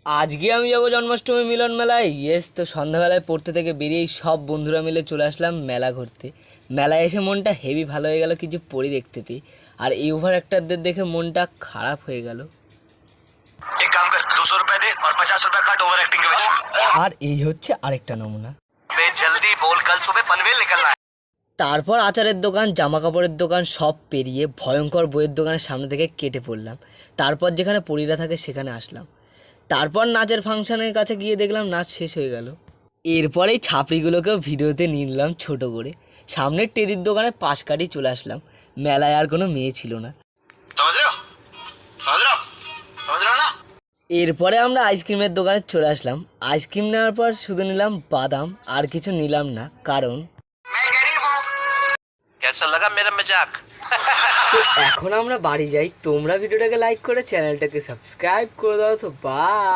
আজকে আমি যাবো জন্মাষ্টমী মিলন মেলায়। ইয়েস, তো সন্ধ্যাবেলায় পড়তে থেকে বেরিয়েই সব বন্ধুরা মিলে চলে আসলাম মেলা ঘুরতে। মেলায় এসে মনটা হেভি ভালো হয়ে গেল কিছু পরি দেখতে পেয়ে। আর এই ওভার অ্যাক্টারদের দেখে মনটা খারাপ হয়ে গেল। एक काम कर 200 रुपए दे और 50 रुपए काट ओवर एक्टिंग के वजह। আর এই হচ্ছে আরেকটা নমুনা। बे जल्दी बोल, कल सुबह पनवेल निकलना है। তারপর আচারের দোকান, জামা কাপড়ের দোকান সব পেরিয়ে ভয়ঙ্কর বইয়ের দোকানের সামনে থেকে কেটে পড়লাম। তারপর যেখানে পরীরা থাকে সেখানে আসলাম। তারপর নাচের ফাংশনের কাছে গিয়ে দেখলাম নাচ শেষ হয়ে গেল। এরপরেই ছাপড়িগুলোকেও ভিডিওতে নিয়ে নিলাম ছোটো করে। সামনের টেরির দোকানে পাশ কাটিয়ে চলে আসলাম। মেলায় আর কোনো মেয়ে ছিল না। समझ रहे हो समझ रहे हो समझ रहे हो ना। এরপরে আমরা আইসক্রিমের দোকানে চলে আসলাম। আইসক্রিম নেওয়ার পর শুধু নিলাম বাদাম, আর কিছু নিলাম না, কারণ मैं गरीब हूँ। कैसा लगा मेरा मजाक। তো এখন আমরা বাড়ি যাই। তোমরা ভিডিওটাকে লাইক করে চ্যানেলটাকে সাবস্ক্রাইব করে দাও। তো বাই।